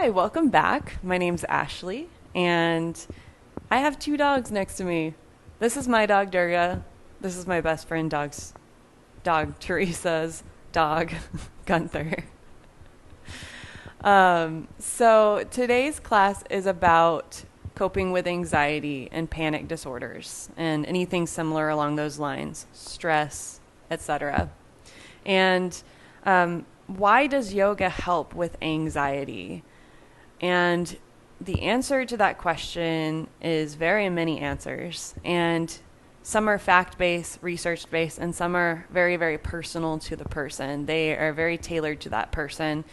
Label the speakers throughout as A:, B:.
A: Hi, welcome back. My name's Ashley, and I have two dogs next to me. This is my dog, Durga. This is my best friend, Teresa's dog, Gunther. So today's class is about coping with anxiety and panic disorders and anything similar along those lines, stress, etc. And why does yoga help with anxiety? And the answer to that question is very many answers. And some are fact based, research based, and some are very, very personal to the person. They are very tailored to that person,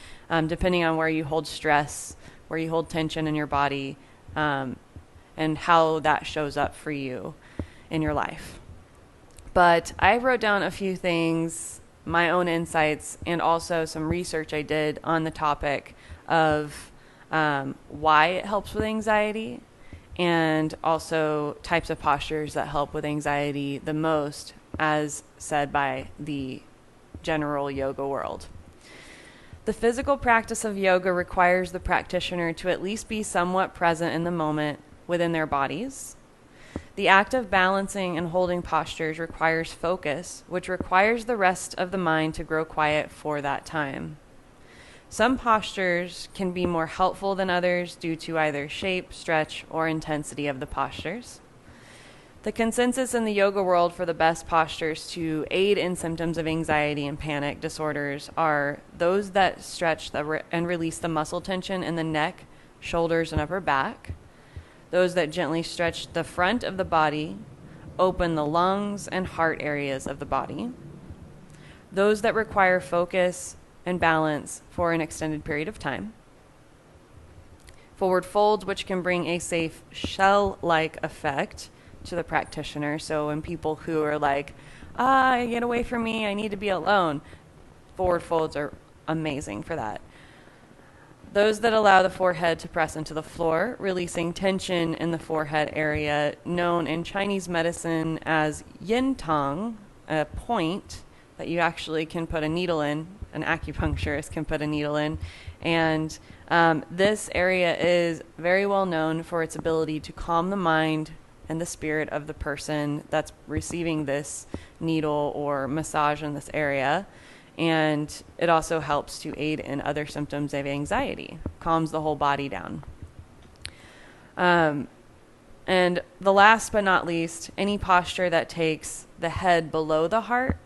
A: depending on where you hold stress, where you hold tension in your body, and how that shows up for you in your life. But I wrote down a few things, my own insights, and also some research I did on the topic of why it helps with anxiety, and also types of postures that help with anxiety the most, as said by the general yoga world. The physical practice of yoga requires the practitioner to at least be somewhat present in the moment within their bodies. The act of balancing and holding postures requires focus, which requires the rest of the mind to grow quiet for that time. Some postures can be more helpful than others due to either shape, stretch, or intensity of the postures. The consensus in the yoga world for the best postures to aid in symptoms of anxiety and panic disorders are those that stretch and release the muscle tension in the neck, shoulders, and upper back, those that gently stretch the front of the body, open the lungs and heart areas of the body, those that require focus and balance for an extended period of time, forward folds, which can bring a safe shell-like effect to the practitioner. So when people who are like, get away from me, I need to be alone, forward folds are amazing for that. Those that allow the forehead to press into the floor, releasing tension in the forehead area, known in Chinese medicine as yin tong, a point that you actually can put a needle in, an acupuncturist can put a needle in. And this area is very well known for its ability to calm the mind and the spirit of the person that's receiving this needle or massage in this area. And it also helps to aid in other symptoms of anxiety, calms the whole body down. And the last but not least, any posture that takes the head below the heart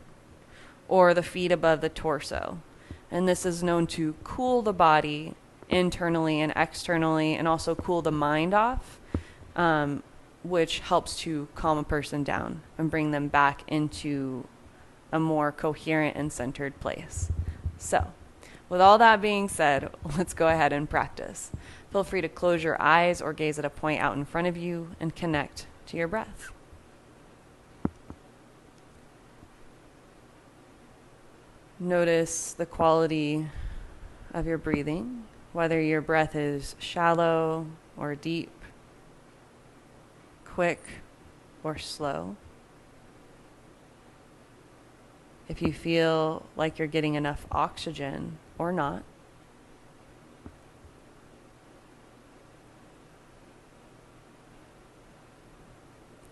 A: or the feet above the torso. And this is known to cool the body internally and externally, and also cool the mind off, which helps to calm a person down and bring them back into a more coherent and centered place. So, with all that being said, let's go ahead and practice. Feel free to close your eyes or gaze at a point out in front of you and connect to your breath. Notice the quality of your breathing, whether your breath is shallow or deep, quick or slow. If you feel like you're getting enough oxygen or not.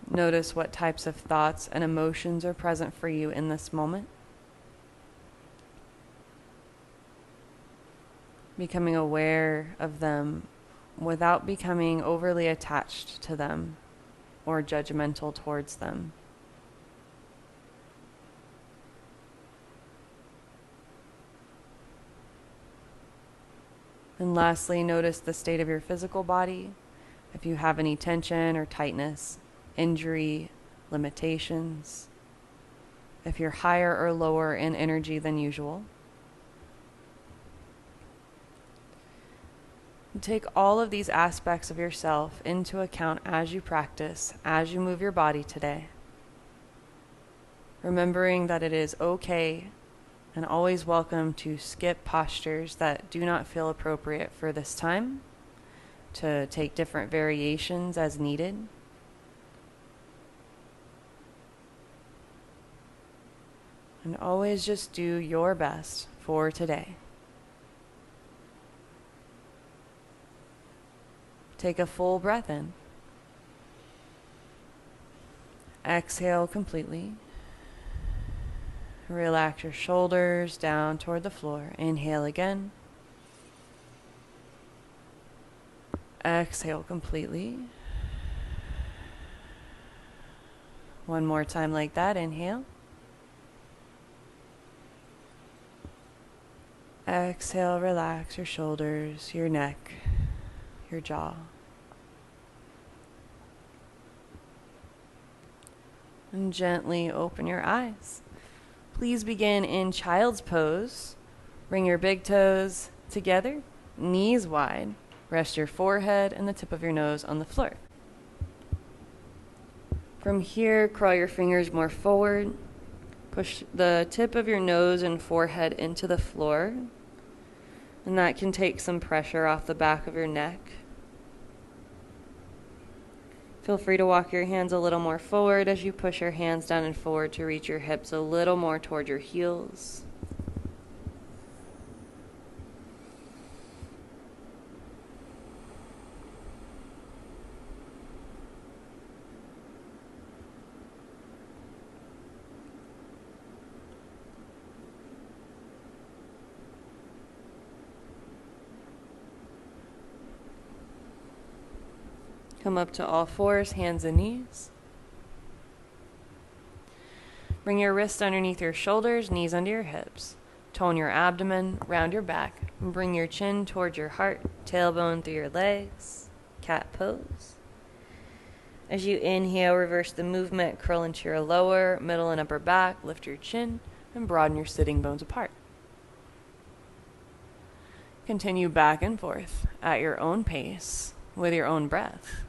A: Notice what types of thoughts and emotions are present for you in this moment. Becoming aware of them without becoming overly attached to them or judgmental towards them. And lastly, notice the state of your physical body. If you have any tension or tightness, injury, limitations. If you're higher or lower in energy than usual. Take all of these aspects of yourself into account as you practice, as you move your body today. Remembering that it is okay and always welcome to skip postures that do not feel appropriate for this time, to take different variations as needed. And always just do your best for today. Take a full breath in. Exhale completely. Relax your shoulders down toward the floor. Inhale again. Exhale completely. One more time like that. Inhale. Exhale, relax your shoulders, your neck, your jaw. And gently open your eyes. Please begin in child's pose. Bring your big toes together, knees wide. Rest your forehead and the tip of your nose on the floor. From here, crawl your fingers more forward. Push the tip of your nose and forehead into the floor. And that can take some pressure off the back of your neck. Feel free to walk your hands a little more forward as you push your hands down and forward to reach your hips a little more toward your heels. Come up to all fours, hands and knees. Bring your wrists underneath your shoulders, knees under your hips. Tone your abdomen, round your back, and bring your chin towards your heart, tailbone through your legs, cat pose. As you inhale, reverse the movement, curl into your lower, middle, and upper back, lift your chin, and broaden your sitting bones apart. Continue back and forth at your own pace with your own breath.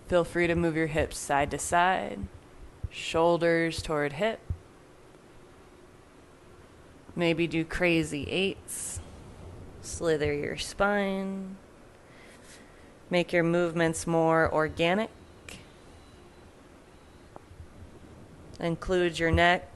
A: Feel free to move your hips side to side, shoulders toward hip. Maybe do crazy eights. Slither your spine. Make your movements more organic. Include your neck.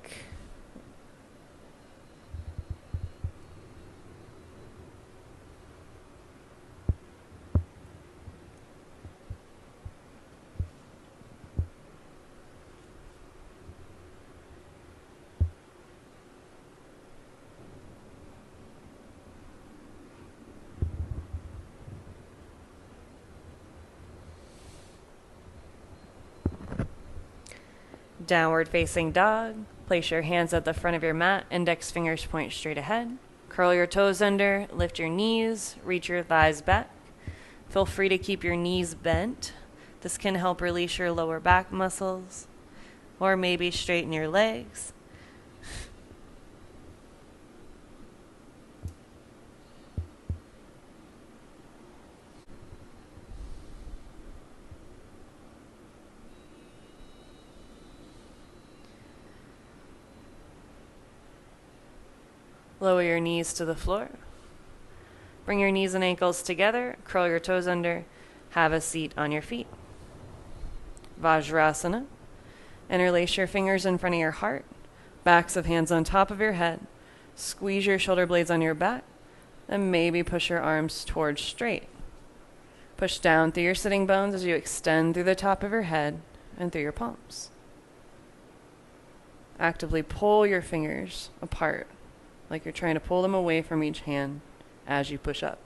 A: Downward facing dog. Place your hands at the front of your mat, index fingers point straight ahead. Curl your toes under, lift your knees, reach your thighs back. Feel free to keep your knees bent. This can help release your lower back muscles, or maybe straighten your legs. Lower your knees to the floor. Bring your knees and ankles together. Curl your toes under. Have a seat on your feet. Vajrasana. Interlace your fingers in front of your heart. Backs of hands on top of your head. Squeeze your shoulder blades on your back. And maybe push your arms towards straight. Push down through your sitting bones as you extend through the top of your head and through your palms. Actively pull your fingers apart, like you're trying to pull them away from each hand as you push up.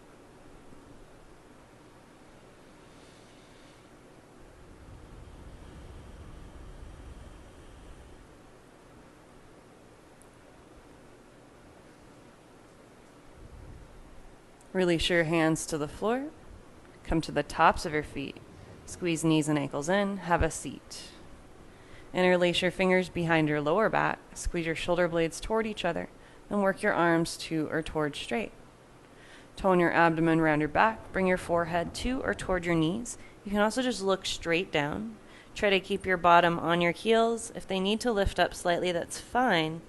A: Release your hands to the floor. Come to the tops of your feet. Squeeze knees and ankles in. Have a seat. Interlace your fingers behind your lower back. Squeeze your shoulder blades toward each other. And work your arms to or toward straight. Tone your abdomen around your back. Bring your forehead to or toward your knees. You can also just look straight down. Try to keep your bottom on your heels. If they need to lift up slightly, that's fine.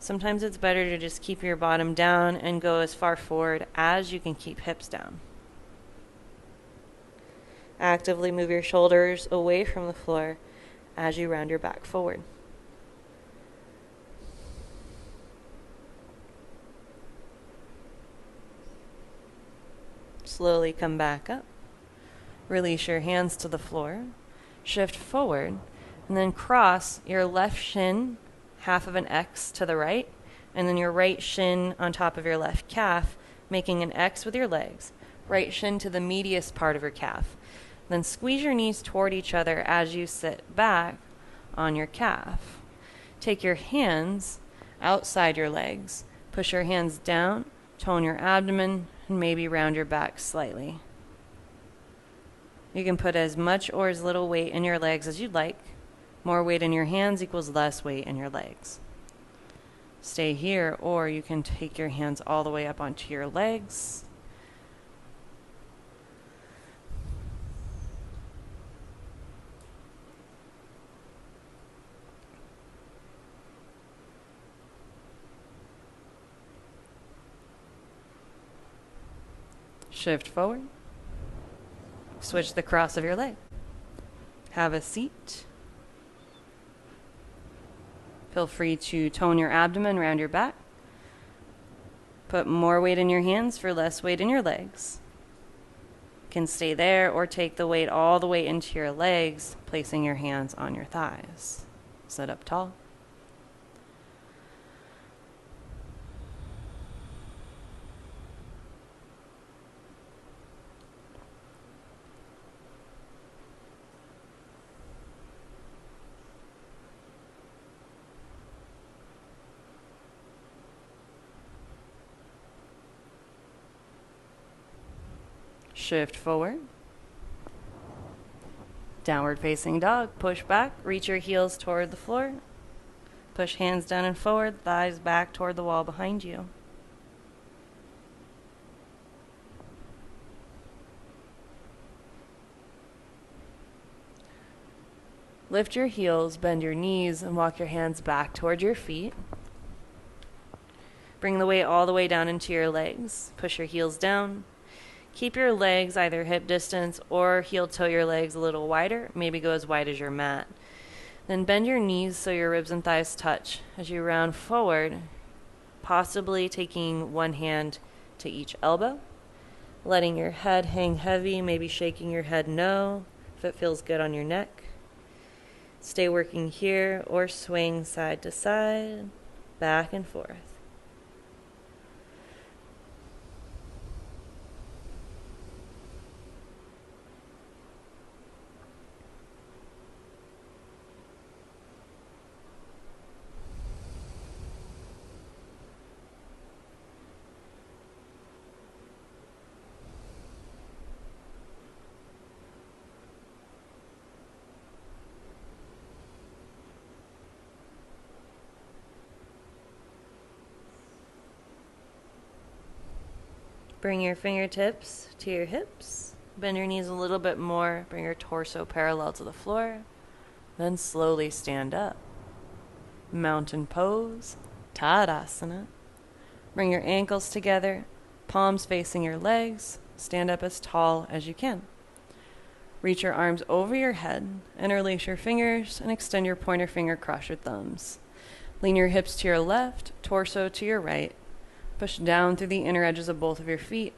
A: Sometimes it's better to just keep your bottom down and go as far forward as you can keep hips down. Actively move your shoulders away from the floor as you round your back forward. Slowly come back up. Release your hands to the floor. Shift forward and then cross your left shin half of an X to the right, and then your right shin on top of your left calf, making an X with your legs. Right shin to the medius part of your calf. Then squeeze your knees toward each other as you sit back on your calf. Take your hands outside your legs. Push your hands down, tone your abdomen, and maybe round your back slightly. You can put as much or as little weight in your legs as you'd like. More weight in your hands equals less weight in your legs. Stay here, or you can take your hands all the way up onto your legs. Shift forward. Switch the cross of your leg. Have a seat. Feel free to tone your abdomen, round your back. Put more weight in your hands for less weight in your legs. You can stay there or take the weight all the way into your legs, placing your hands on your thighs. Sit up tall. Shift forward. Downward facing dog. Push back. Reach your heels toward the floor. Push hands down and forward. Thighs back toward the wall behind you. Lift your heels, bend your knees, and walk your hands back toward your feet. Bring the weight all the way down into your legs. Push your heels down. Keep your legs either hip distance or heel toe your legs a little wider. Maybe go as wide as your mat. Then bend your knees so your ribs and thighs touch as you round forward, possibly taking one hand to each elbow. Letting your head hang heavy, maybe shaking your head no, if it feels good on your neck. Stay working here or swing side to side, back and forth. Bring your fingertips to your hips. Bend your knees a little bit more. Bring your torso parallel to the floor. Then slowly stand up. Mountain pose, Tadasana. Bring your ankles together, palms facing your legs. Stand up as tall as you can. Reach your arms over your head, interlace your fingers, and extend your pointer finger across your thumbs. Lean your hips to your left, torso to your right. Push down through the inner edges of both of your feet.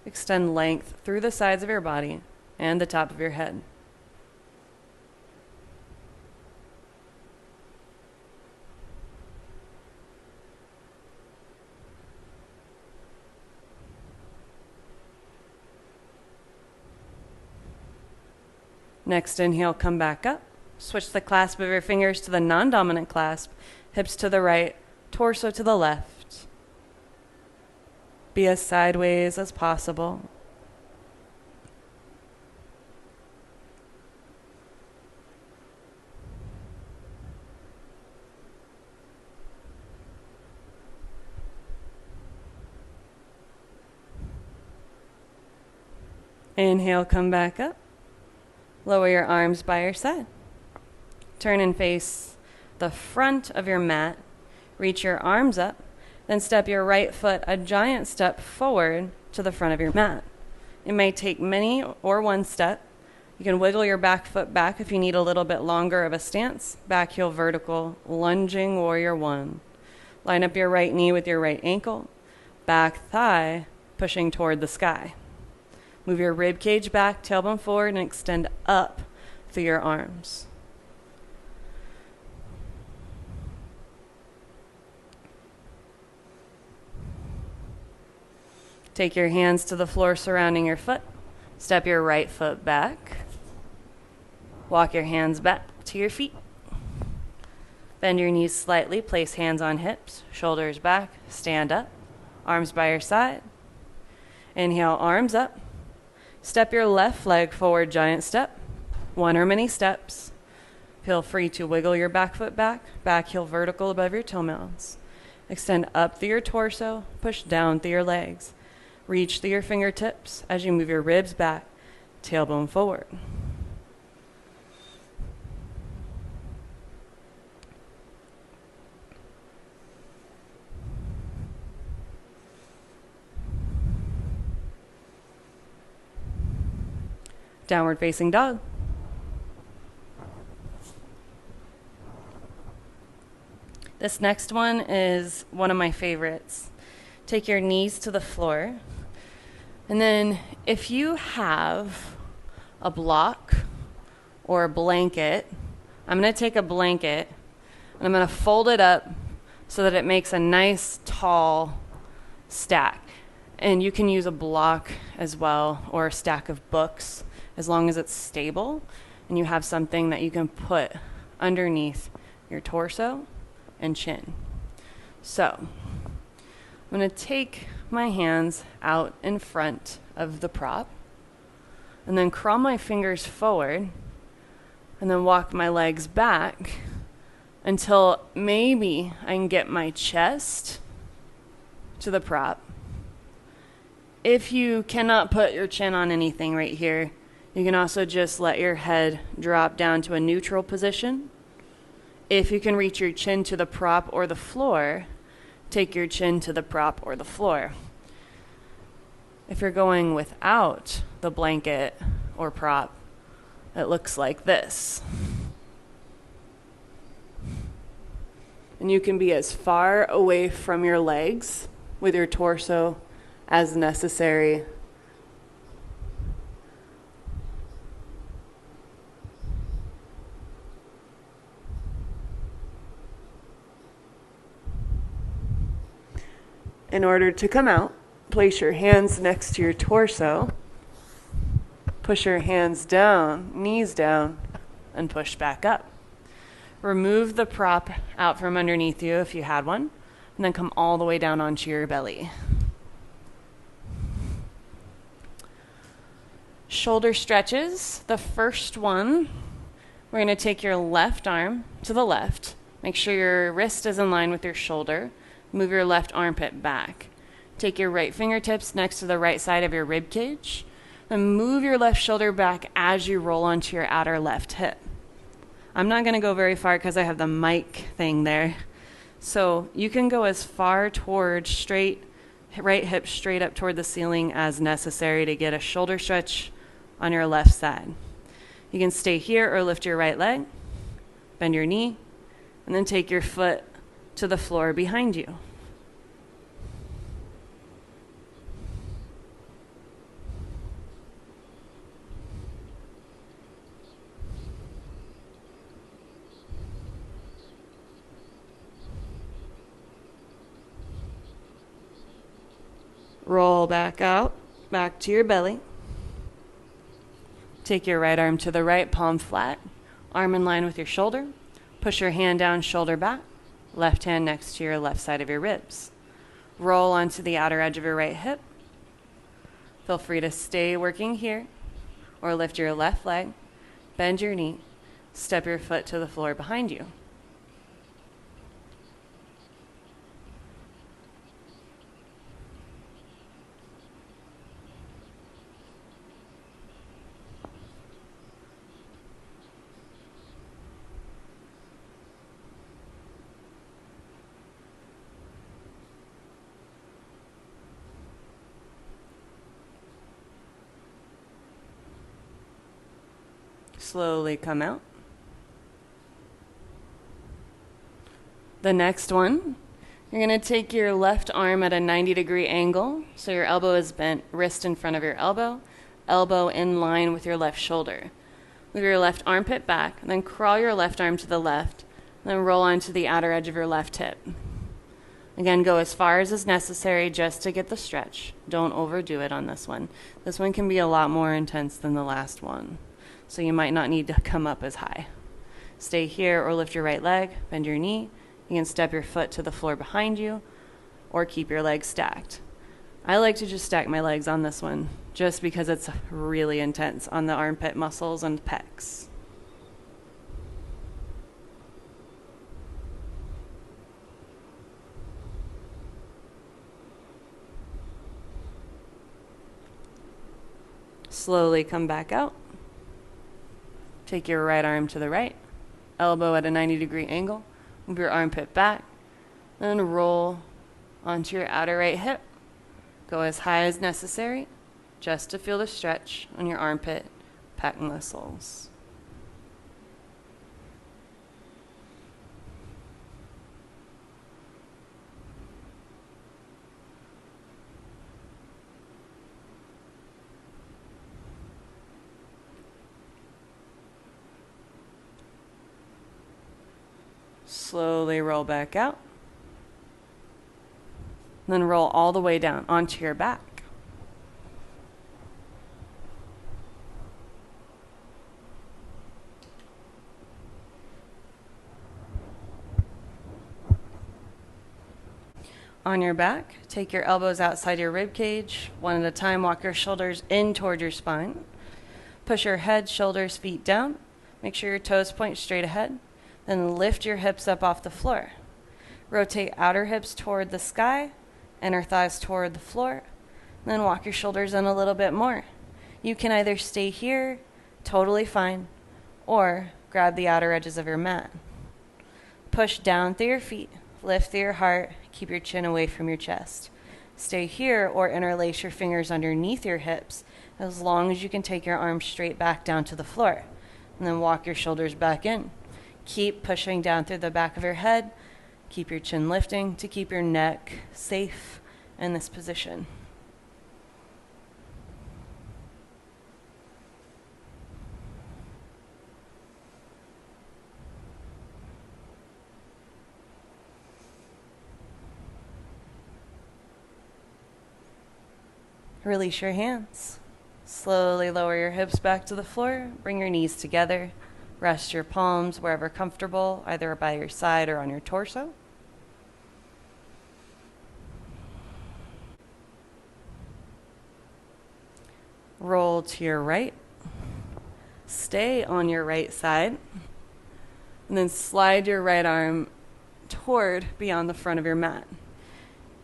A: Extend length through the sides of your body and the top of your head. Next inhale, come back up. Switch the clasp of your fingers to the non-dominant clasp. Hips to the right, torso to the left. Be as sideways as possible. Inhale, come back up. Lower your arms by your side. Turn and face the front of your mat. Reach your arms up, then step your right foot a giant step forward to the front of your mat. It may take many or one step. You can wiggle your back foot back if you need a little bit longer of a stance. Back heel vertical, lunging warrior one. Line up your right knee with your right ankle. Back thigh pushing toward the sky. Move your rib cage back, tailbone forward, and extend up through your arms. Take your hands to the floor surrounding your foot. Step your right foot back. Walk your hands back to your feet. Bend your knees slightly. Place hands on hips, shoulders back. Stand up. Arms by your side. Inhale, arms up. Step your left leg forward, giant step. One or many steps. Feel free to wiggle your back foot back. Back heel vertical above your toenails. Extend up through your torso. Push down through your legs. Reach through your fingertips as you move your ribs back, tailbone forward. Downward facing dog. This next one is one of my favorites. Take your knees to the floor. And then if you have a block or a blanket, I'm going to take a blanket and I'm going to fold it up so that it makes a nice tall stack. And you can use a block as well or a stack of books as long as it's stable and you have something that you can put underneath your torso and chin. So I'm going to take my hands out in front of the prop and then crawl my fingers forward and then walk my legs back until maybe I can get my chest to the prop. If you cannot put your chin on anything right here, you can also just let your head drop down to a neutral position. If you can reach your chin to the prop or the floor, take your chin to the prop or the floor. If you're going without the blanket or prop, it looks like this. And you can be as far away from your legs with your torso as necessary. In order to come out, place your hands next to your torso, push your hands down, knees down, and push back up. Remove the prop out from underneath you if you had one, and then come all the way down onto your belly. Shoulder stretches. The first one, we're going to take your left arm to the left. Make sure your wrist is in line with your shoulder. Move your left armpit back. Take your right fingertips next to the right side of your rib cage. Then move your left shoulder back as you roll onto your outer left hip. I'm not going to go very far because I have the mic thing there. So you can go as far toward straight, right hip straight up toward the ceiling as necessary to get a shoulder stretch on your left side. You can stay here or lift your right leg, bend your knee, and then take your foot to the floor behind you. Roll back out, back to your belly. Take your right arm to the right, palm flat, arm in line with your shoulder. Push your hand down, shoulder back, left hand next to your left side of your ribs. Roll onto the outer edge of your right hip. Feel free to stay working here or lift your left leg, bend your knee, step your foot to the floor behind you. Slowly come out. The next one, you're going to take your left arm at a 90-degree angle, so your elbow is bent, wrist in front of your elbow, elbow in line with your left shoulder. Move your left armpit back, and then crawl your left arm to the left, and then roll onto the outer edge of your left hip. Again, go as far as is necessary just to get the stretch. Don't overdo it on this one. This one can be a lot more intense than the last one, so you might not need to come up as high. Stay here or lift your right leg, bend your knee. You can step your foot to the floor behind you or keep your legs stacked. I like to just stack my legs on this one just because it's really intense on the armpit muscles and pecs. Slowly come back out. Take your right arm to the right, elbow at a 90-degree angle. Move your armpit back, then roll onto your outer right hip. Go as high as necessary, just to feel the stretch on your armpit, pec muscles. Slowly roll back out. Then roll all the way down onto your back. On your back, take your elbows outside your rib cage. One at a time, walk your shoulders in toward your spine. Push your head, shoulders, feet down. Make sure your toes point straight ahead. Then lift your hips up off the floor. Rotate outer hips toward the sky, inner thighs toward the floor. Then walk your shoulders in a little bit more. You can either stay here, totally fine, or grab the outer edges of your mat. Push down through your feet, lift through your heart, keep your chin away from your chest. Stay here or interlace your fingers underneath your hips as long as you can take your arms straight back down to the floor. And then walk your shoulders back in. Keep pushing down through the back of your head. Keep your chin lifting to keep your neck safe in this position. Release your hands. Slowly lower your hips back to the floor. Bring your knees together. Rest your palms wherever comfortable, either by your side or on your torso. Roll to your right. Stay on your right side. And then slide your right arm toward beyond the front of your mat.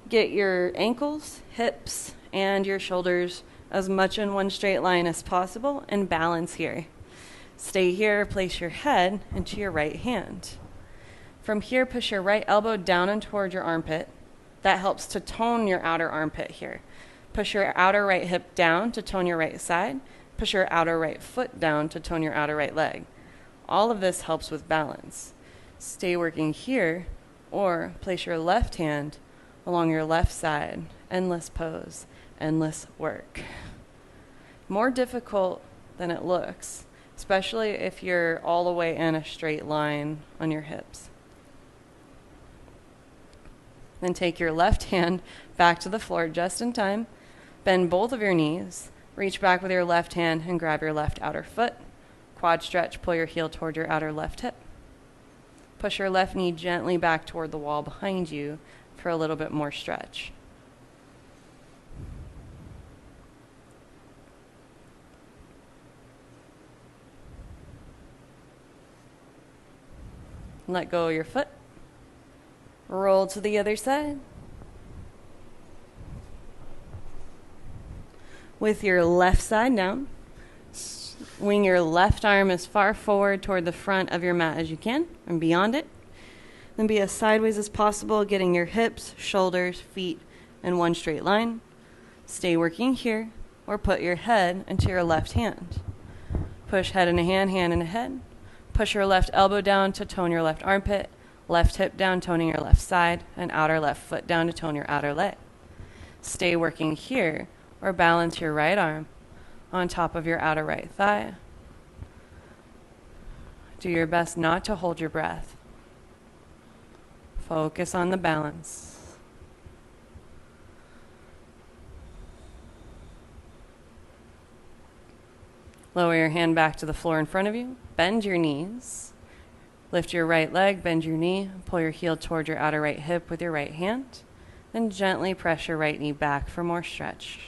A: Get your ankles, hips, and your shoulders as much in one straight line as possible and balance here. Stay here, place your head into your right hand. From here, push your right elbow down and toward your armpit. That helps to tone your outer armpit here. Push your outer right hip down to tone your right side. Push your outer right foot down to tone your outer right leg. All of this helps with balance. Stay working here, or place your left hand along your left side. Endless pose, endless work. More difficult than it looks, especially if you're all the way in a straight line on your hips. Then take your left hand back to the floor just in time. Bend both of your knees. Reach back with your left hand and grab your left outer foot. Quad stretch, pull your heel toward your outer left hip. Push your left knee gently back toward the wall behind you for a little bit more stretch. Let go of your foot. Roll to the other side. With your left side down, swing your left arm as far forward toward the front of your mat as you can and beyond it. Then be as sideways as possible, getting your hips, shoulders, feet in one straight line. Stay working here or put your head into your left hand. Push head in a hand in a head. Push your left elbow down to tone your left armpit, left hip down, toning your left side, and outer left foot down to tone your outer leg. Stay working here, or balance your right arm on top of your outer right thigh. Do your best not to hold your breath. Focus on the balance. Lower your hand back to the floor in front of you. Bend your knees. Lift your right leg, bend your knee. Pull your heel toward your outer right hip with your right hand. Then gently press your right knee back for more stretch.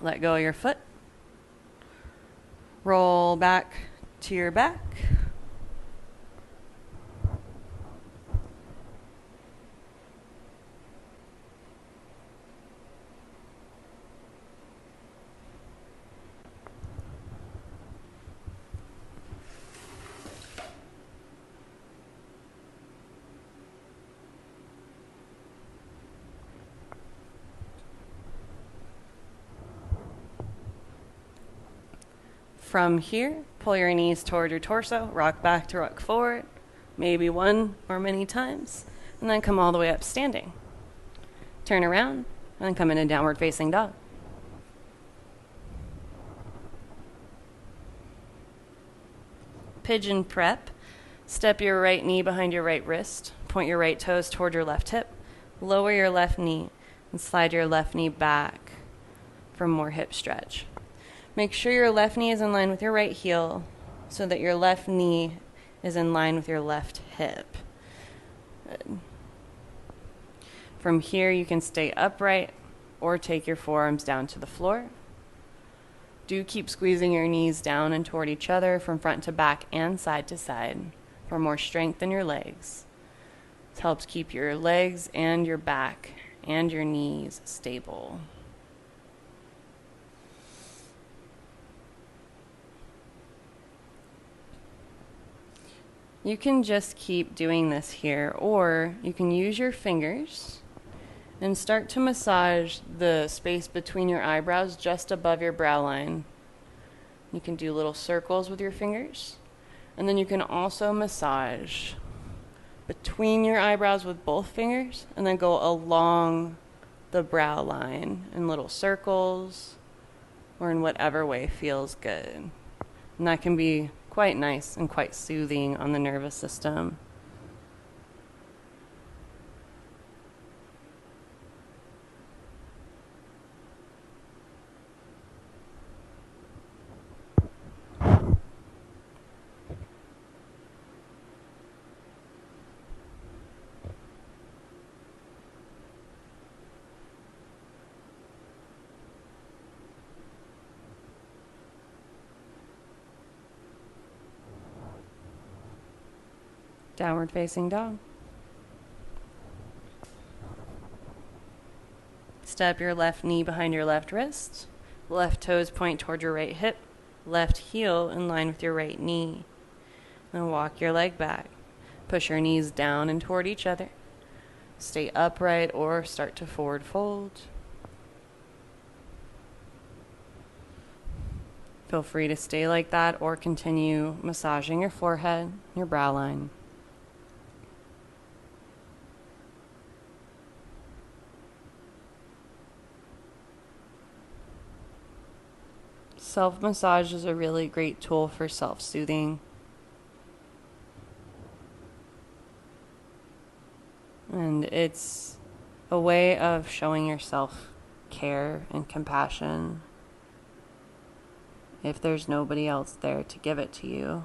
A: Let go of your foot. Roll back to your back. From here, pull your knees toward your torso, rock back to rock forward, maybe one or many times, and then come all the way up standing. Turn around, and then come into downward facing dog. Pigeon prep. Step your right knee behind your right wrist, point your right toes toward your left hip, lower your left knee, and slide your left knee back for more hip stretch. Make sure your left knee is in line with your right heel so that your left knee is in line with your left hip. Good. From here, you can stay upright or take your forearms down to the floor. Do keep squeezing your knees down and toward each other from front to back and side to side for more strength in your legs. This helps keep your legs and your back and your knees stable. You can just keep doing this here, or you can use your fingers and start to massage the space between your eyebrows just above your brow line. You can do little circles with your fingers, and then you can also massage between your eyebrows with both fingers, and then go along the brow line in little circles, or in whatever way feels good. And that can be quite nice and quite soothing on the nervous system. Downward facing dog. Step your left knee behind your left wrist. Left toes point toward your right hip. Left heel in line with your right knee. Then walk your leg back. Push your knees down and toward each other. Stay upright or start to forward fold. Feel free to stay like that or continue massaging your forehead, your brow line. Self-massage is a really great tool for self-soothing. And it's a way of showing yourself care and compassion if there's nobody else there to give it to you.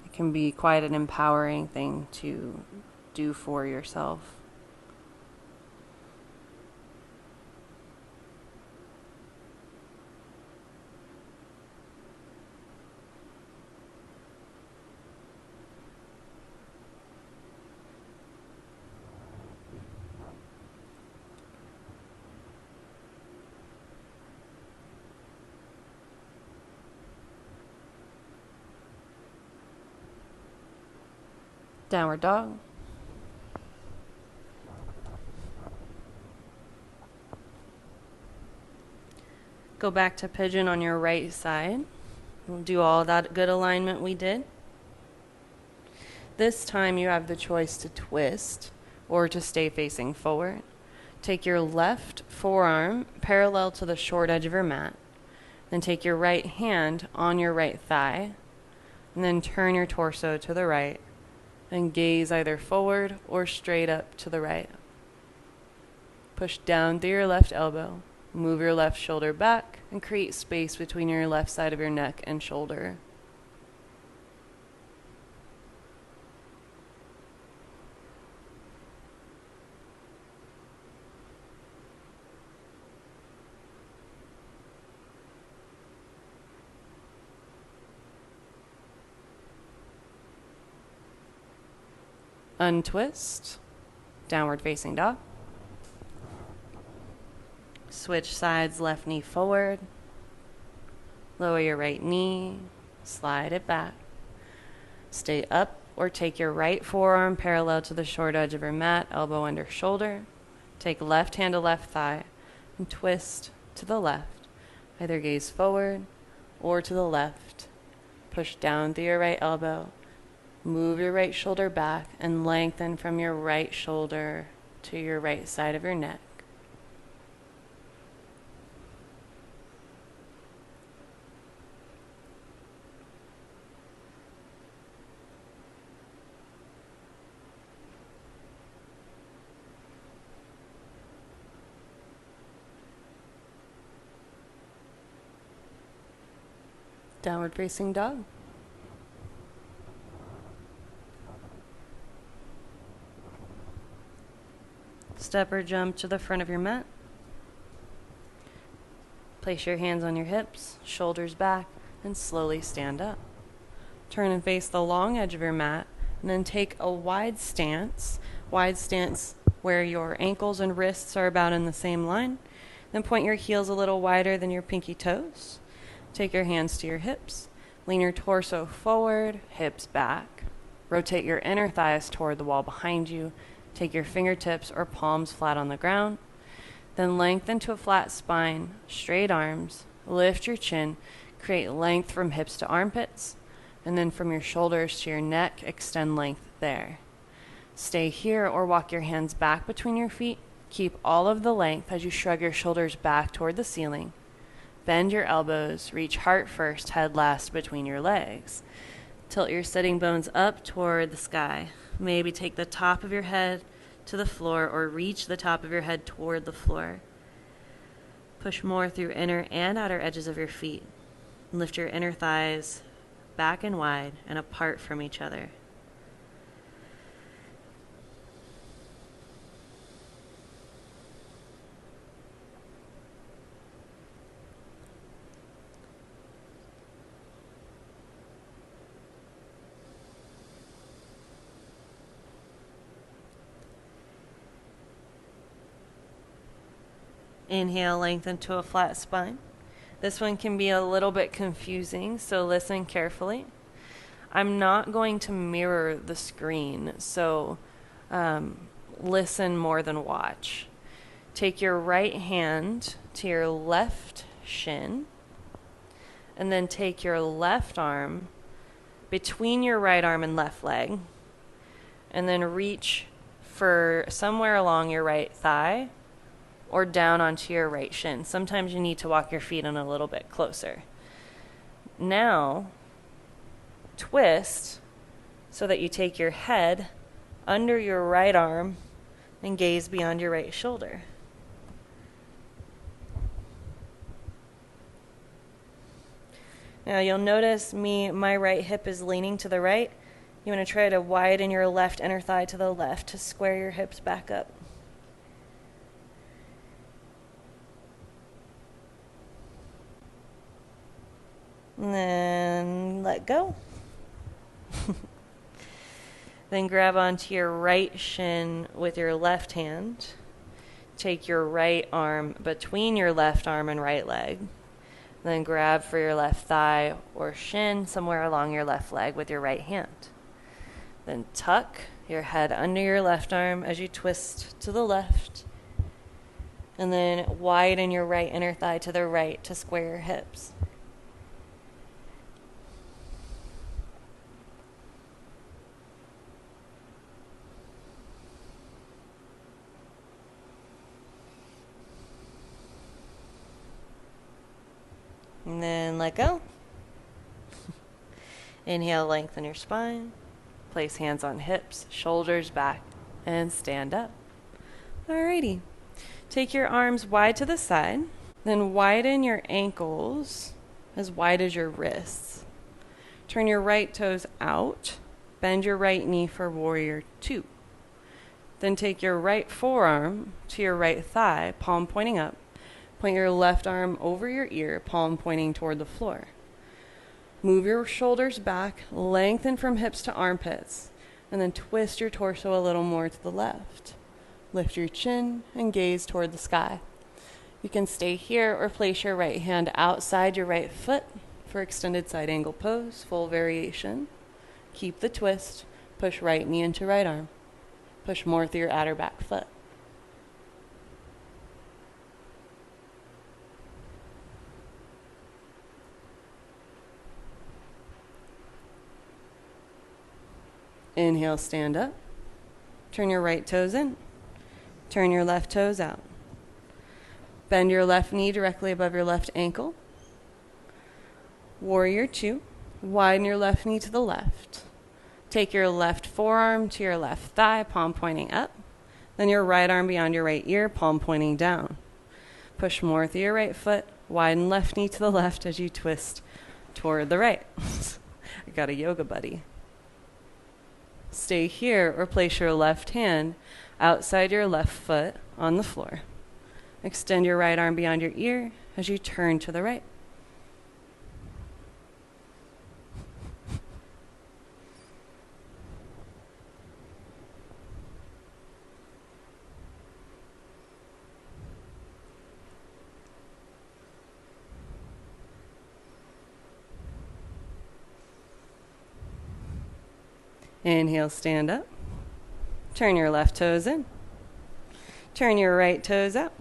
A: It can be quite an empowering thing to do for yourself. Downward dog. Go back to pigeon on your right side. We'll do all that good alignment we did. This time you have the choice to twist or to stay facing forward. Take your left forearm parallel to the short edge of your mat. Then take your right hand on your right thigh. And then turn your torso to the right and gaze either forward or straight up to the right. Push down through your left elbow. Move your left shoulder back and create space between your left side of your neck and shoulder. Untwist, downward facing dog. Switch sides, left knee forward. Lower your right knee, slide it back. Stay up or take your right forearm parallel to the short edge of your mat, elbow under shoulder. Take left hand to left thigh and twist to the left. Either gaze forward or to the left. Push down through your right elbow. Move your right shoulder back and lengthen from your right shoulder to your right side of your neck. Downward facing dog. Step or jump to the front of your mat. Place your hands on your hips, shoulders back, and slowly stand up. Turn and face the long edge of your mat, and then take a wide stance where your ankles and wrists are about in the same line. Then point your heels a little wider than your pinky toes. Take your hands to your hips. Lean your torso forward, hips back. Rotate your inner thighs toward the wall behind you. Take your fingertips or palms flat on the ground. Then lengthen to a flat spine, straight arms. Lift your chin. Create length from hips to armpits. And then from your shoulders to your neck, extend length there. Stay here or walk your hands back between your feet. Keep all of the length as you shrug your shoulders back toward the ceiling. Bend your elbows, reach heart first, head last between your legs. Tilt your sitting bones up toward the sky. Maybe take the top of your head to the floor or reach the top of your head toward the floor. Push more through inner and outer edges of your feet. Lift your inner thighs back and wide and apart from each other. Inhale, lengthen to a flat spine. This one can be a little bit confusing, so listen carefully. I'm not going to mirror the screen, so listen more than watch. Take your right hand to your left shin, and then take your left arm between your right arm and left leg, and then reach for somewhere along your right thigh or down onto your right shin. Sometimes you need to walk your feet in a little bit closer. Now, twist so that you take your head under your right arm and gaze beyond your right shoulder. Now you'll notice my right hip is leaning to the right. You want to try to widen your left inner thigh to the left to square your hips back up. And then let go. Then grab onto your right shin with your left hand. Take your right arm between your left arm and right leg. Then grab for your left thigh or shin somewhere along your left leg with your right hand. Then tuck your head under your left arm as you twist to the left. And then widen your right inner thigh to the right to square your hips. And then let go. Inhale, lengthen your spine. Place hands on hips, shoulders back, and stand up. Alrighty. Take your arms wide to the side. Then widen your ankles as wide as your wrists. Turn your right toes out. Bend your right knee for warrior 2. Then take your right forearm to your right thigh, palm pointing up. Point your left arm over your ear, palm pointing toward the floor. Move your shoulders back, lengthen from hips to armpits, and then twist your torso a little more to the left. Lift your chin and gaze toward the sky. You can stay here or place your right hand outside your right foot for extended side angle pose, full variation. Keep the twist. Push right knee into right arm. Push more through your outer back foot. Inhale, stand up. Turn your right toes in. Turn your left toes out. Bend your left knee directly above your left ankle. Warrior 2. Widen your left knee to the left. Take your left forearm to your left thigh, palm pointing up. Then your right arm beyond your right ear, palm pointing down. Push more through your right foot. Widen left knee to the left as you twist toward the right. I got a yoga buddy. Stay here or place your left hand outside your left foot on the floor. Extend your right arm beyond your ear as you turn to the right. Inhale, stand up. Turn your left toes in. Turn your right toes out.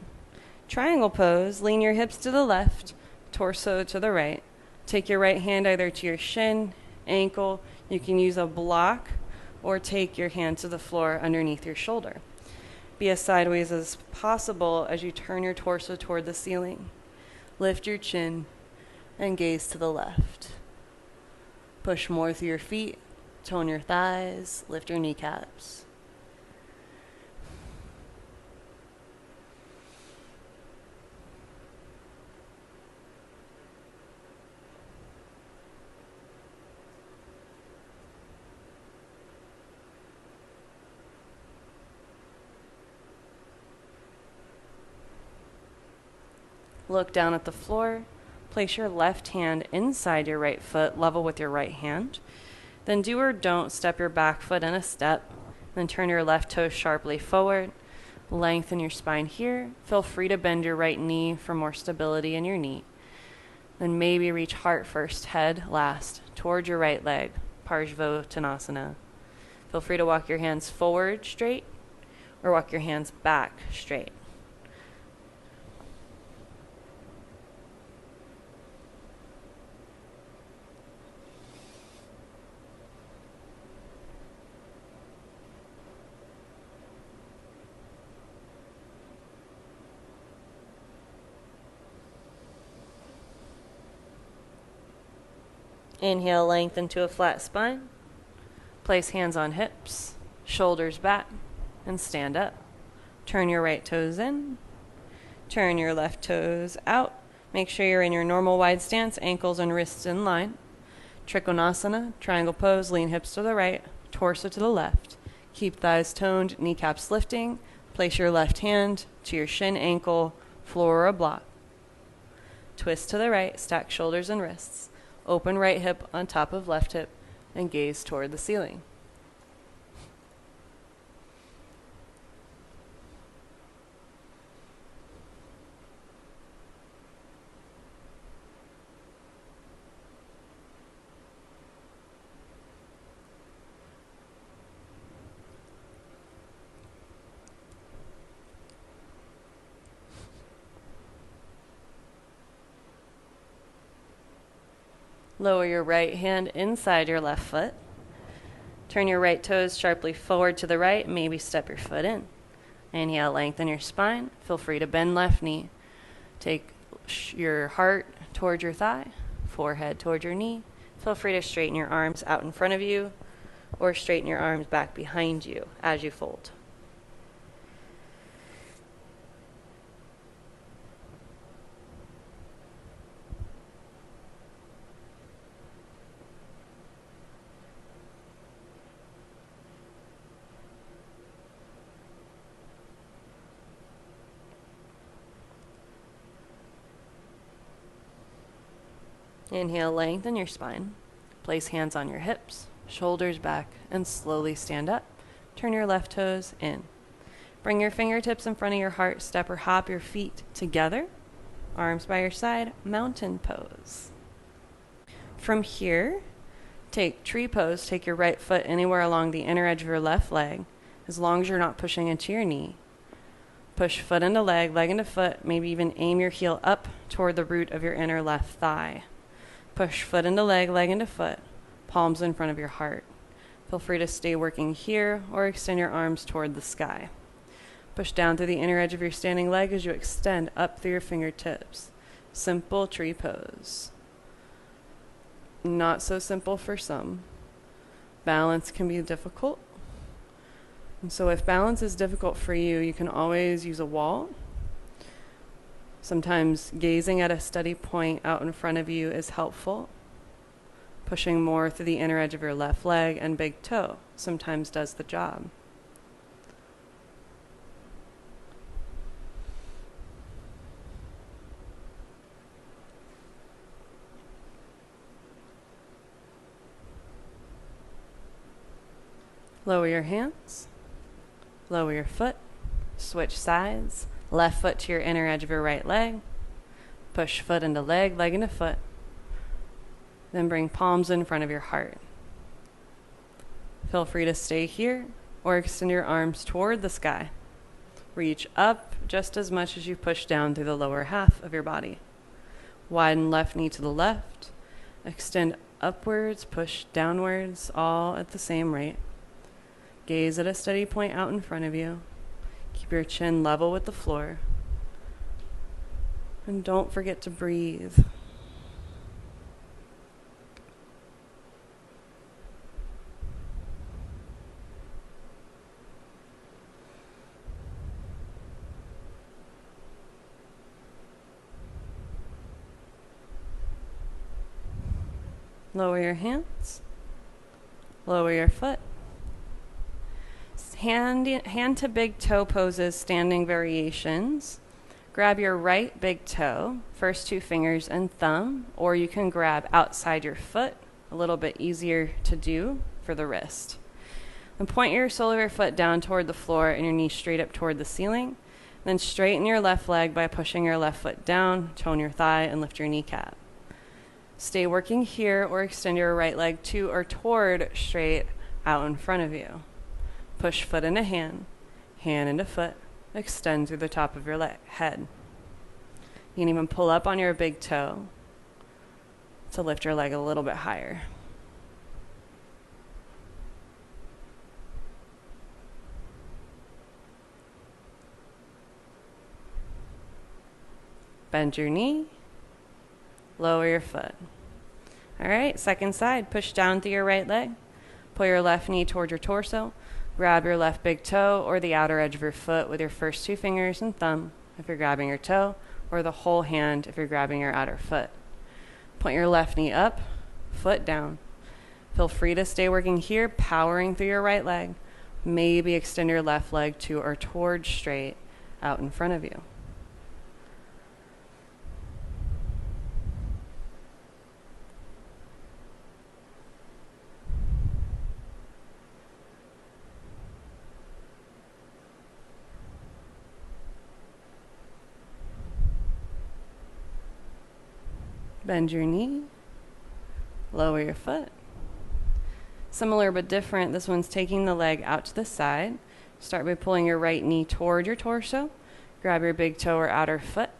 A: Triangle pose, lean your hips to the left, torso to the right. Take your right hand either to your shin, ankle. You can use a block or take your hand to the floor underneath your shoulder. Be as sideways as possible as you turn your torso toward the ceiling. Lift your chin and gaze to the left. Push more through your feet. Tone your thighs, lift your kneecaps. Look down at the floor. Place your left hand inside your right foot, level with your right hand. Then do or don't step your back foot in a step. Then turn your left toe sharply forward. Lengthen your spine here. Feel free to bend your right knee for more stability in your knee. Then maybe reach heart first, head last, toward your right leg, Parsvottanasana. Feel free to walk your hands forward straight or walk your hands back straight. Inhale, lengthen to a flat spine. Place hands on hips, shoulders back, and stand up. Turn your right toes in. Turn your left toes out. Make sure you're in your normal wide stance, ankles and wrists in line. Trikonasana, triangle pose, lean hips to the right, torso to the left. Keep thighs toned, kneecaps lifting. Place your left hand to your shin, ankle, floor, or a block. Twist to the right, stack shoulders and wrists. Open right hip on top of left hip and gaze toward the ceiling. Lower your right hand inside your left foot. Turn your right toes sharply forward to the right, maybe step your foot in. Inhale, lengthen your spine. Feel free to bend left knee. Take your heart toward your thigh, forehead toward your knee. Feel free to straighten your arms out in front of you or straighten your arms back behind you as you fold. Inhale, lengthen your spine. Place hands on your hips, shoulders back, and slowly stand up. Turn your left toes in. Bring your fingertips in front of your heart. Step or hop your feet together. Arms by your side, mountain pose. From here, take tree pose. Take your right foot anywhere along the inner edge of your left leg, as long as you're not pushing into your knee. Push foot into leg, leg into foot. Maybe even aim your heel up toward the root of your inner left thigh. Push foot into leg, leg into foot, palms in front of your heart. Feel free to stay working here or extend your arms toward the sky. Push down through the inner edge of your standing leg as you extend up through your fingertips. Simple tree pose. Not so simple for some. Balance can be difficult. And so if balance is difficult for you, you can always use a wall. Sometimes gazing at a steady point out in front of you is helpful. Pushing more through the inner edge of your left leg and big toe sometimes does the job. Lower your hands, lower your foot, switch sides. Left foot to your inner edge of your right leg. Push foot into leg, leg into foot. Then bring palms in front of your heart. Feel free to stay here or extend your arms toward the sky. Reach up just as much as you push down through the lower half of your body. Widen left knee to the left. Extend upwards, push downwards, all at the same rate. Gaze at a steady point out in front of you. Keep your chin level with the floor. And don't forget to breathe. Lower your hands. Lower your foot. Hand to big toe poses, standing variations. Grab your right big toe, first two fingers and thumb, or you can grab outside your foot, a little bit easier to do for the wrist. Then point your sole of your foot down toward the floor and your knee straight up toward the ceiling. Then straighten your left leg by pushing your left foot down, tone your thigh, and lift your kneecap. Stay working here or extend your right leg to or toward straight out in front of you. Push foot into hand into foot, extend through the top of your head. You can even pull up on your big toe to lift your leg a little bit higher. Bend your knee, lower your foot. All right, second side, push down through your right leg. Pull your left knee toward your torso. Grab your left big toe or the outer edge of your foot with your first two fingers and thumb if you're grabbing your toe, or the whole hand if you're grabbing your outer foot. Point your left knee up, foot down. Feel free to stay working here, powering through your right leg. Maybe extend your left leg to or toward straight out in front of you. Bend your knee, lower your foot. Similar but different, this one's taking the leg out to the side. Start by pulling your right knee toward your torso. Grab your big toe or outer foot.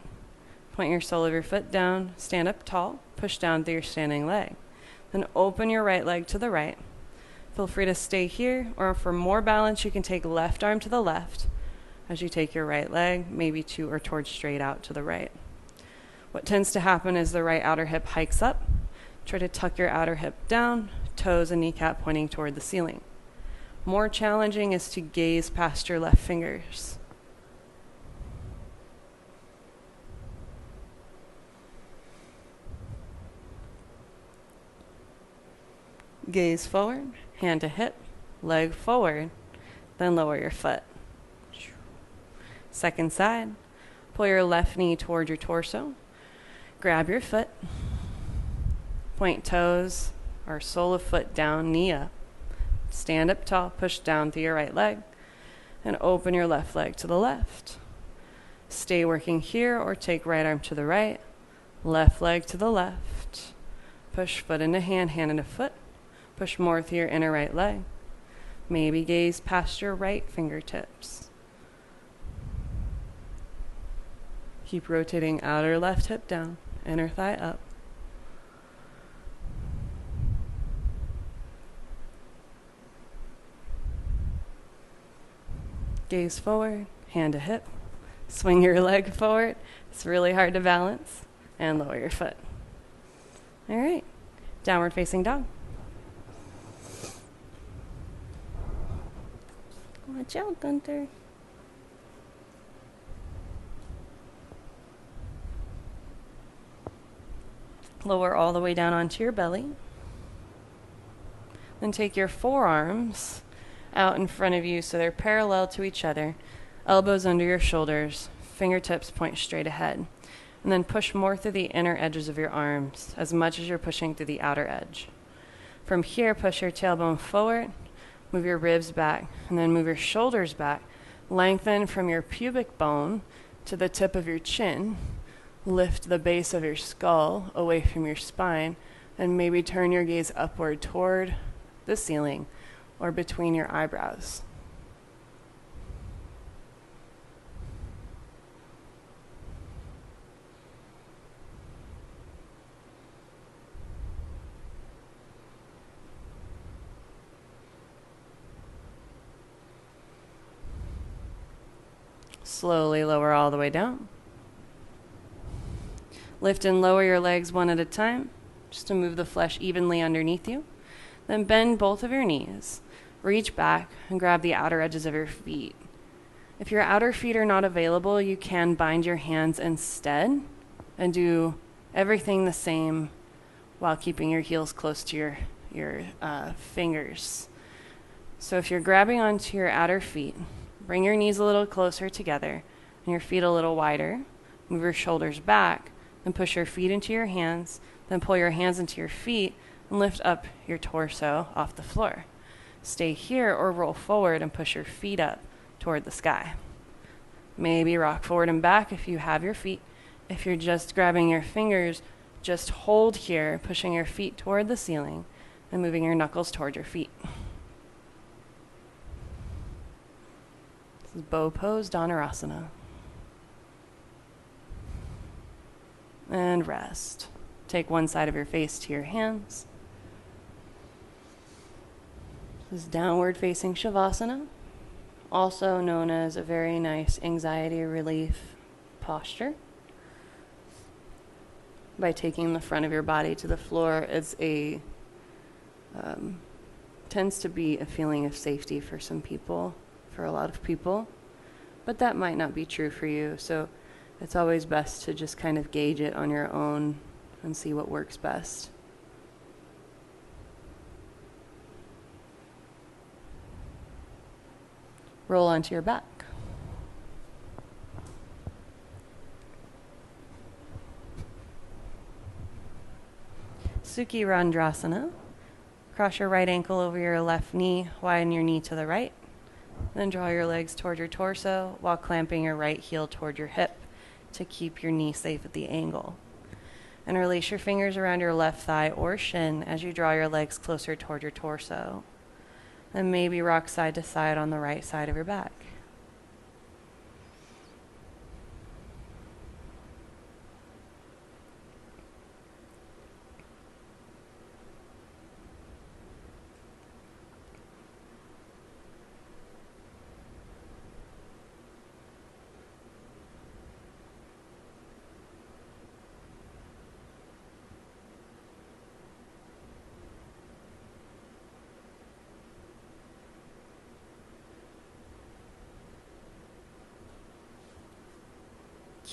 A: Point your sole of your foot down, stand up tall, push down through your standing leg. Then open your right leg to the right. Feel free to stay here, or for more balance, you can take left arm to the left as you take your right leg, maybe to or towards straight out to the right. What tends to happen is the right outer hip hikes up. Try to tuck your outer hip down, toes and kneecap pointing toward the ceiling. More challenging is to gaze past your left fingers. Gaze forward, hand to hip, leg forward, then lower your foot. Second side, pull your left knee toward your torso, grab your foot, point toes or sole of foot down, knee up. Stand up tall, push down through your right leg, and open your left leg to the left. Stay working here or take right arm to the right, left leg to the left. Push foot into hand, hand into foot. Push more through your inner right leg. Maybe gaze past your right fingertips. Keep rotating outer left hip down, inner thigh up. Gaze forward, hand to hip. Swing your leg forward. It's really hard to balance. And lower your foot. All right. Downward facing dog. Watch out, Gunther. Lower all the way down onto your belly. Then take your forearms out in front of you so they're parallel to each other. Elbows under your shoulders. Fingertips point straight ahead. And then push more through the inner edges of your arms as much as you're pushing through the outer edge. From here, push your tailbone forward. Move your ribs back, and then move your shoulders back. Lengthen from your pubic bone to the tip of your chin. Lift the base of your skull away from your spine, and maybe turn your gaze upward toward the ceiling or between your eyebrows. Slowly lower all the way down. Lift and lower your legs one at a time, just to move the flesh evenly underneath you. Then bend both of your knees. Reach back and grab the outer edges of your feet. If your outer feet are not available, you can bind your hands instead and do everything the same while keeping your heels close to your fingers. So if you're grabbing onto your outer feet, bring your knees a little closer together and your feet a little wider. Move your shoulders back, then push your feet into your hands, then pull your hands into your feet and lift up your torso off the floor. Stay here or roll forward and push your feet up toward the sky. Maybe rock forward and back if you have your feet. If you're just grabbing your fingers, just hold here, pushing your feet toward the ceiling and moving your knuckles toward your feet. This is bow pose, Dhanurasana. And rest. Take one side of your face to your hands. This is downward facing Shavasana, also known as a very nice anxiety relief posture. By taking the front of your body to the floor, it's tends to be a feeling of safety for some people, for a lot of people, but that might not be true for you. So it's always best to just kind of gauge it on your own and see what works best. Roll onto your back. Sukhi Randrasana. Cross your right ankle over your left knee, widen your knee to the right. Then draw your legs toward your torso while clamping your right heel toward your hip to keep your knee safe at the angle. And release your fingers around your left thigh or shin as you draw your legs closer toward your torso. And maybe rock side to side on the right side of your back.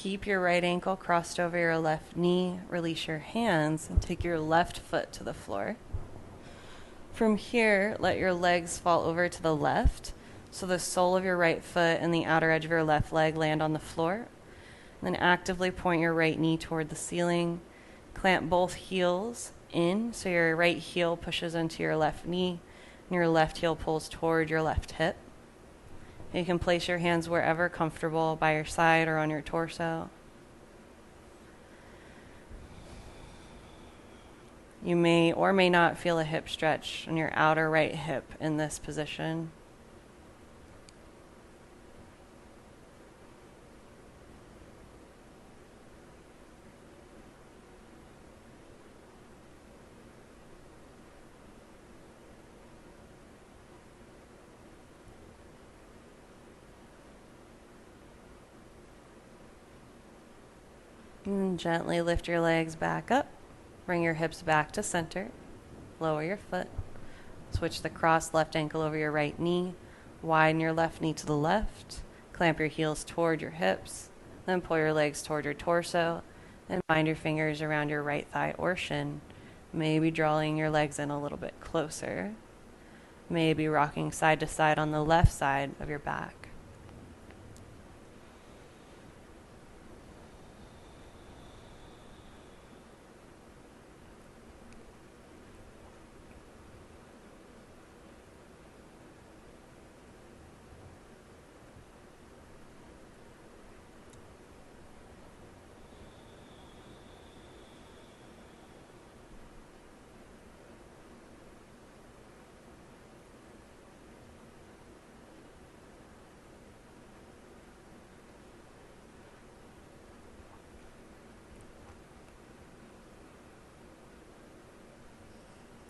A: Keep your right ankle crossed over your left knee. Release your hands and take your left foot to the floor. From here, let your legs fall over to the left, so the sole of your right foot and the outer edge of your left leg land on the floor. Then actively point your right knee toward the ceiling. Clamp both heels in, so your right heel pushes into your left knee, and your left heel pulls toward your left hip. You can place your hands wherever comfortable, by your side or on your torso. You may or may not feel a hip stretch on your outer right hip in this position. And gently lift your legs back up. Bring your hips back to center. Lower your foot. Switch the crossed left ankle over your right knee. Widen your left knee to the left. Clamp your heels toward your hips. Then pull your legs toward your torso. And bind your fingers around your right thigh or shin. Maybe drawing your legs in a little bit closer. Maybe rocking side to side on the left side of your back.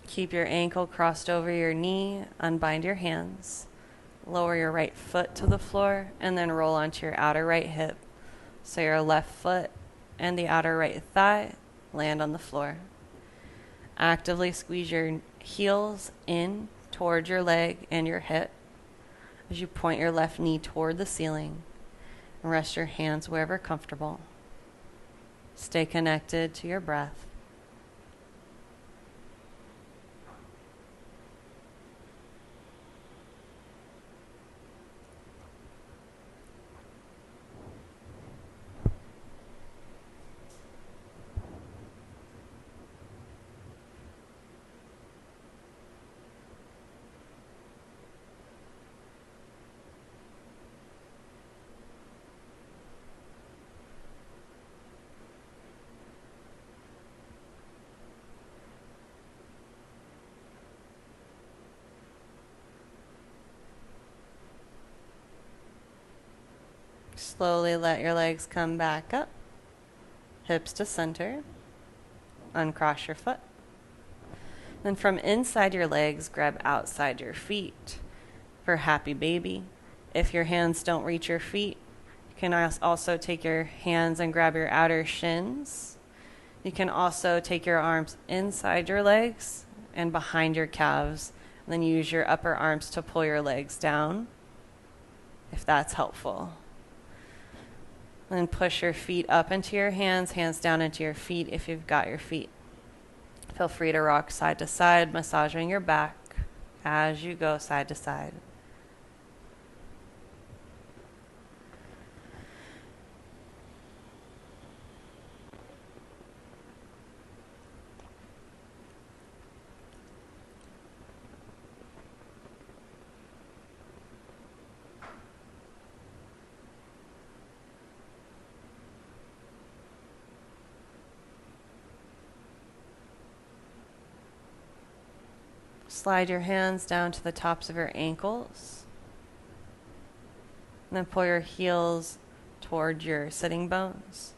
A: Keep your ankle crossed over your knee, unbind your hands, lower your right foot to the floor, and then roll onto your outer right hip. So your left foot and the outer right thigh land on the floor. Actively squeeze your heels in towards your leg and your hip as you point your left knee toward the ceiling and rest your hands wherever comfortable. Stay connected to your breath. Slowly let your legs come back up, hips to center. Uncross your foot. Then from inside your legs, grab outside your feet for happy baby. If your hands don't reach your feet, you can also take your hands and grab your outer shins. You can also take your arms inside your legs and behind your calves, and then use your upper arms to pull your legs down, if that's helpful. Then push your feet up into your hands, hands down into your feet if you've got your feet. Feel free to rock side to side, massaging your back as you go side to side. Slide your hands down to the tops of your ankles. And then pull your heels toward your sitting bones.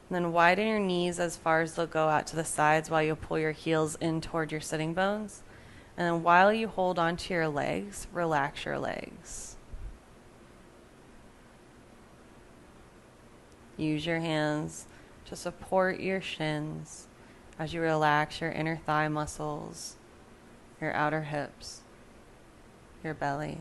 A: And then widen your knees as far as they'll go out to the sides while you pull your heels in toward your sitting bones. And then while you hold onto your legs, relax your legs. Use your hands to support your shins as you relax your inner thigh muscles, your outer hips, your belly.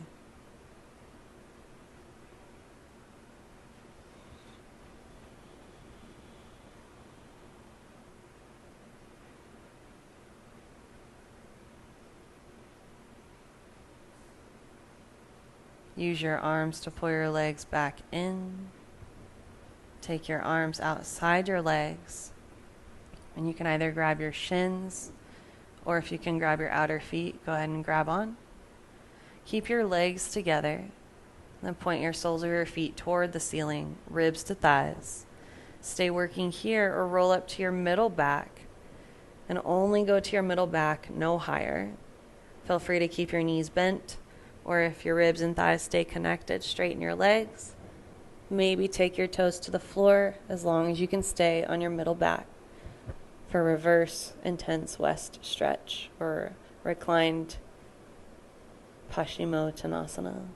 A: Use your arms to pull your legs back in. Take your arms outside your legs. And you can either grab your shins, or if you can grab your outer feet, go ahead and grab on. Keep your legs together. Then point your soles of your feet toward the ceiling, ribs to thighs. Stay working here or roll up to your middle back. And only go to your middle back, no higher. Feel free to keep your knees bent, or if your ribs and thighs stay connected, straighten your legs. Maybe take your toes to the floor as long as you can stay on your middle back for reverse intense west stretch or reclined Paschimottanasana.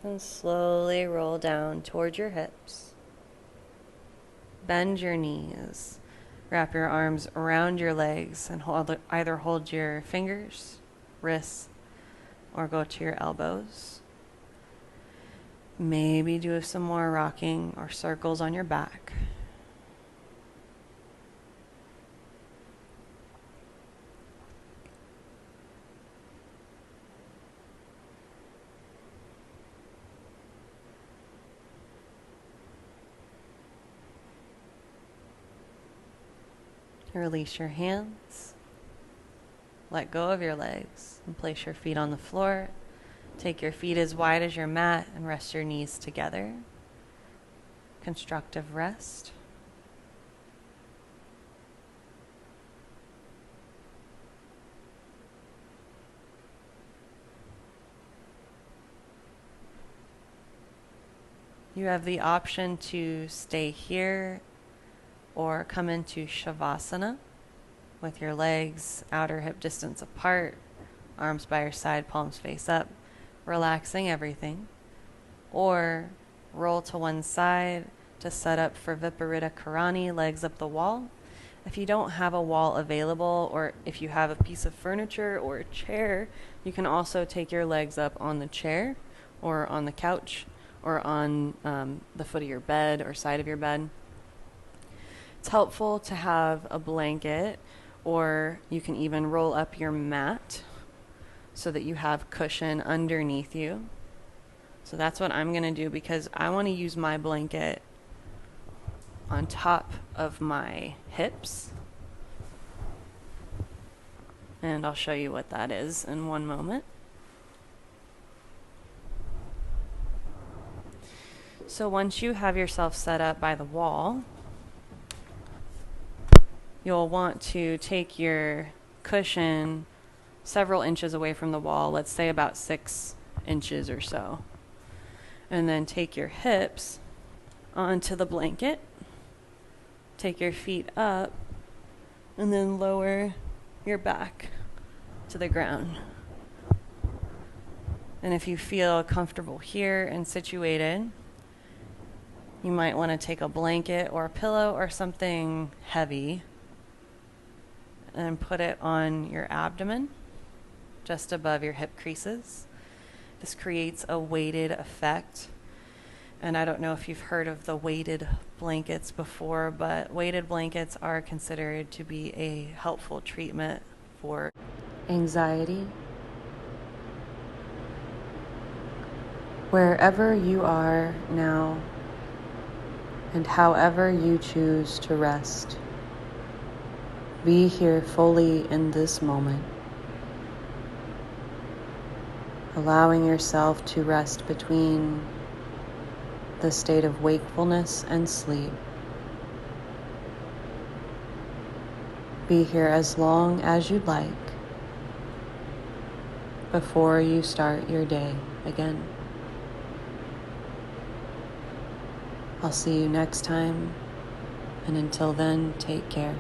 A: And slowly roll down toward your hips. Bend your knees. Wrap your arms around your legs and either hold your fingers, wrists, or go to your elbows. Maybe do some more rocking or circles on your back. Release your hands. Let go of your legs and place your feet on the floor. Take your feet as wide as your mat and rest your knees together. Constructive rest. You have the option to stay here or come into Shavasana with your legs outer hip distance apart, arms by your side, palms face up, relaxing everything. Or roll to one side to set up for Viparita Karani, legs up the wall. If you don't have a wall available, or if you have a piece of furniture or a chair, you can also take your legs up on the chair or on the couch or on the foot of your bed or side of your bed. It's helpful to have a blanket, or you can even roll up your mat so that you have cushion underneath you. So that's what I'm going to do, because I want to use my blanket on top of my hips. And I'll show you what that is in one moment. So once you have yourself set up by the wall, you'll want to take your cushion several inches away from the wall, let's say about 6 inches or so. And then take your hips onto the blanket, take your feet up, and then lower your back to the ground. And if you feel comfortable here and situated, you might want to take a blanket or a pillow or something heavy and put it on your abdomen, just above your hip creases. This creates a weighted effect. And I don't know if you've heard of the weighted blankets before, but weighted blankets are considered to be a helpful treatment for anxiety. Wherever you are now, and however you choose to rest, be here fully in this moment, allowing yourself to rest between the state of wakefulness and sleep. Be here as long as you'd like before you start your day again. I'll see you next time, and until then, take care.